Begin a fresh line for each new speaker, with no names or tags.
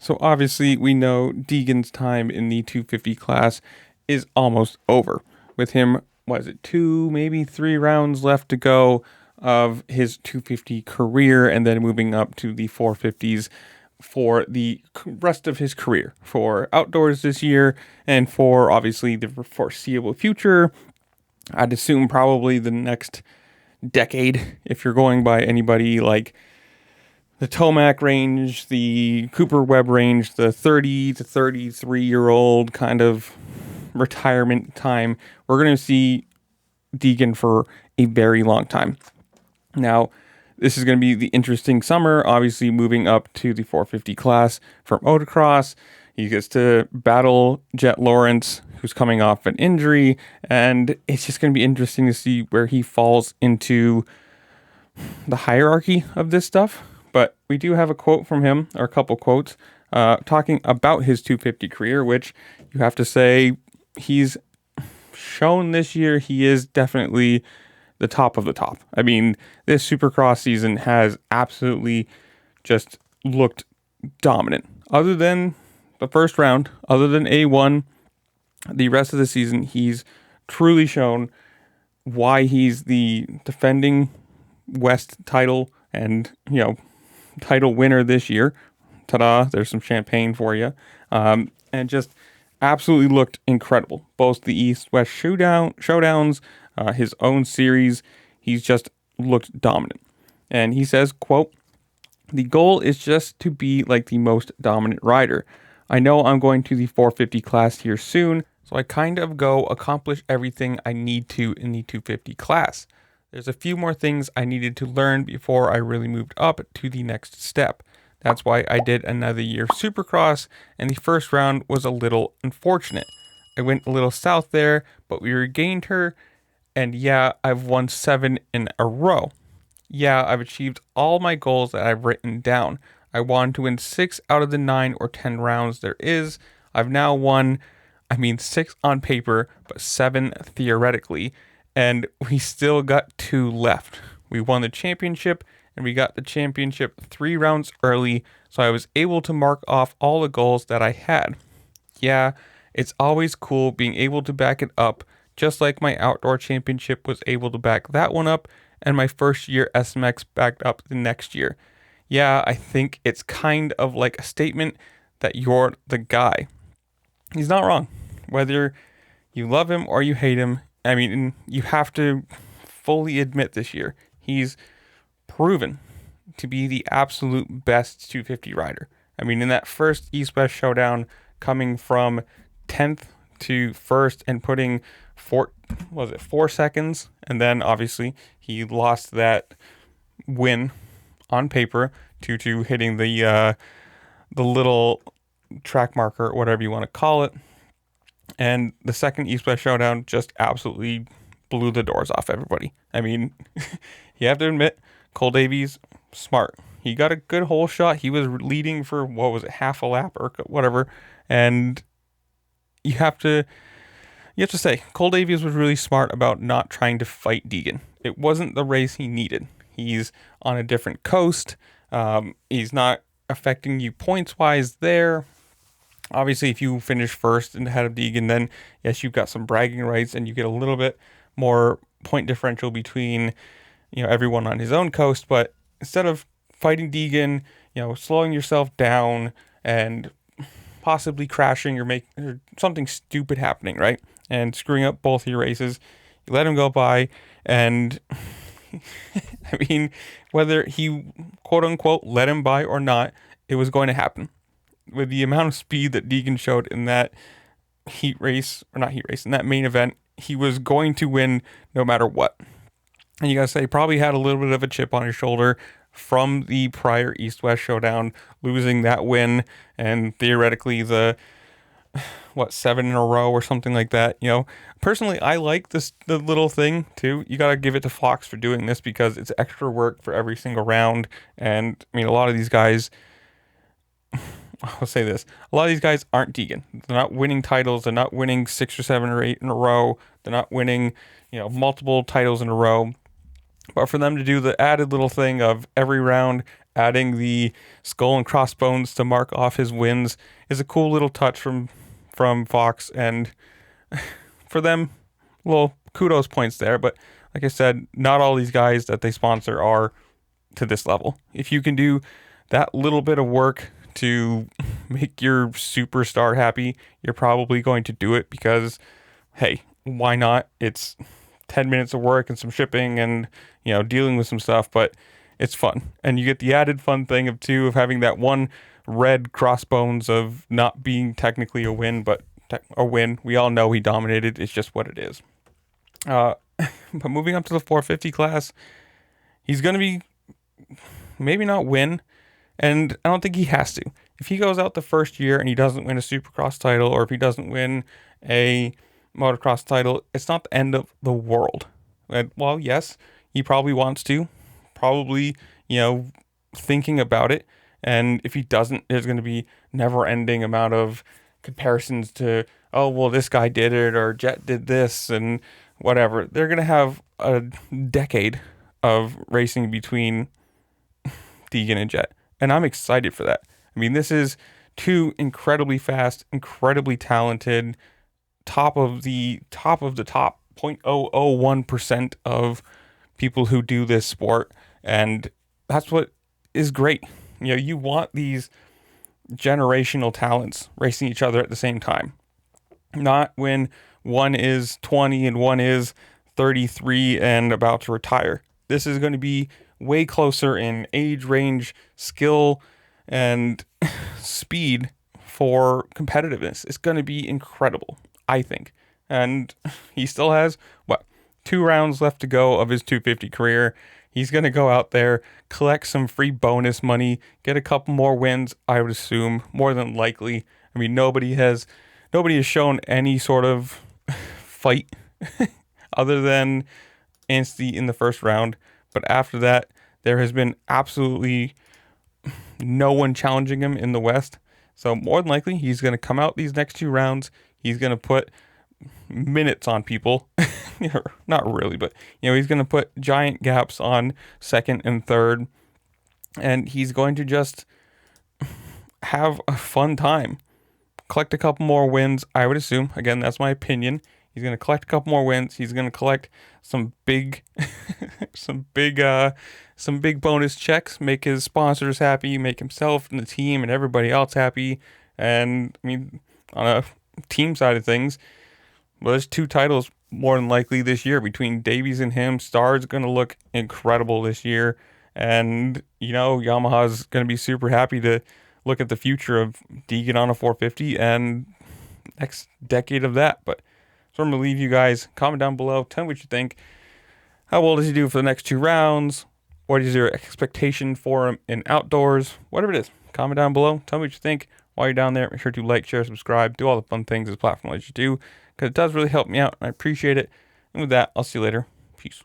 So obviously we know Deegan's time in the 250 class is almost over. With him, what is it, 2, maybe 3 rounds left to go of his 250 career, and then moving up to the 450s for the rest of his career, for outdoors this year, and for obviously the foreseeable future. I'd assume probably the next decade, if you're going by anybody like the Tomac range, the Cooper Webb range, the 30 to 33-year-old kind of retirement time. We're going to see Deegan for a very long time. Now, this is going to be the interesting summer, obviously moving up to the 450 class for motocross. He gets to battle Jet Lawrence, who's coming off an injury, and it's just going to be interesting to see where he falls into the hierarchy of this stuff. But we do have a quote from him, or a couple quotes, talking about his 250 career, which you have to say he's shown this year he is definitely the top of the top. I mean, this Supercross season has absolutely just looked dominant. Other than the first round, other than A1, the rest of the season, he's truly shown why he's the defending West title and, title winner this year. Ta-da, there's some champagne for you. And just absolutely looked incredible. Both the East-West showdowns, his own series, he's just looked dominant. And he says, quote, "The goal is just to be like the most dominant rider. I know I'm going to the 450 class here soon, so I kind of go accomplish everything I need to in the 250 class. There's a few more things I needed to learn before I really moved up to the next step. That's why I did another year of Supercross, and the first round was a little unfortunate. I went a little south there, but we regained her, and yeah, I've won 7 in a row. Yeah, I've achieved all my goals that I've written down. I wanted to win 6 out of the 9 or 10 rounds there is. I've now won, 6 on paper, but 7 theoretically, and we still got 2 left. We won the championship, and we got the championship 3 rounds early, so I was able to mark off all the goals that I had. Yeah, it's always cool being able to back it up, just like my outdoor championship was able to back that one up, and my first year SMX backed up the next year. Yeah, I think it's kind of like a statement that you're the guy." He's not wrong. Whether you love him or you hate him, you have to fully admit this year, he's proven to be the absolute best 250 rider. In that first East-West showdown, coming from 10th to 1st and putting 4 seconds, and then obviously he lost that win on paper due to hitting the little track marker, or whatever you want to call it. And the second East-West showdown just absolutely blew the doors off everybody. You have to admit, Cole Davies, smart. He got a good hole shot. He was leading for, half a lap or whatever. And you have to say, Cole Davies was really smart about not trying to fight Deegan. It wasn't the race he needed. He's on a different coast. He's not affecting you points-wise there. Obviously, if you finish first and ahead of Deegan, then yes, you've got some bragging rights and you get a little bit more point differential between, everyone on his own coast. But instead of fighting Deegan, slowing yourself down and possibly crashing or something stupid happening, right? And screwing up both your races, you let him go by. And whether he quote unquote let him by or not, it was going to happen. With the amount of speed that Deegan showed in that in that main event, he was going to win no matter what. And you gotta say, probably had a little bit of a chip on his shoulder from the prior East-West showdown, losing that win, and theoretically the 7 in a row or something like that. Personally, I like the little thing too. You gotta give it to Fox for doing this, because it's extra work for every single round. And a lot of these guys, I'll say this, a lot of these guys aren't Deegan. They're not winning titles. They're not winning 6 or 7 or 8 in a row. They're not winning, multiple titles in a row. But for them to do the added little thing of every round adding the skull and crossbones to mark off his wins is a cool little touch from Fox, and for them, well, kudos points there. But like I said, not all these guys that they sponsor are to this level. If you can do that little bit of work to make your superstar happy, you're probably going to do it because, hey, why not? It's 10 minutes of work and some shipping and, dealing with some stuff, but it's fun. And you get the added fun thing of having that one red crossbones of not being technically a win, but a win. We all know he dominated. It's just what it is. But moving up to the 450 class, he's going to be maybe not win, and I don't think he has to. If he goes out the first year and he doesn't win a Supercross title, or if he doesn't win a motocross title, it's not the end of the world. And while yes, he probably wants to, probably, thinking about it. And if he doesn't, there's going to be never-ending amount of comparisons to, oh, well, this guy did it, or Jet did this, and whatever. They're going to have a decade of racing between Deegan and Jet. And I'm excited for that. I mean, this is two incredibly fast, incredibly talented, top of the top 0.001% of people who do this sport. And that's what is great. You want these generational talents racing each other at the same time. Not when one is 20 and one is 33 and about to retire. This is going to be way closer in age range, skill, and speed for competitiveness. It's going to be incredible, I think. And he still has, 2 rounds left to go of his 250 career. He's going to go out there, collect some free bonus money, get a couple more wins, I would assume, more than likely. I mean, nobody has shown any sort of fight other than Insta in the first round. But after that, there has been absolutely no one challenging him in the West. So more than likely, he's going to come out these next 2 rounds. He's going to put minutes on people. Not really, but he's going to put giant gaps on second and third. And he's going to just have a fun time. Collect a couple more wins, I would assume. Again, that's my opinion. He's going to collect a couple more wins. He's going to collect some big some big bonus checks, make his sponsors happy, make himself and the team and everybody else happy. And I mean, on a team side of things, well, there's 2 titles more than likely this year between Davies and him. Star's going to look incredible this year. And, Yamaha's going to be super happy to look at the future of Deegan on a 450 and next decade of that. But so I'm going to leave you guys. Comment down below. Tell me what you think. How well does he do for the next 2 rounds? What is your expectation for him in outdoors? Whatever it is, comment down below. Tell me what you think. While you're down there, make sure to like, share, subscribe, do all the fun things this platform lets you do, because it does really help me out, and I appreciate it. And with that, I'll see you later. Peace.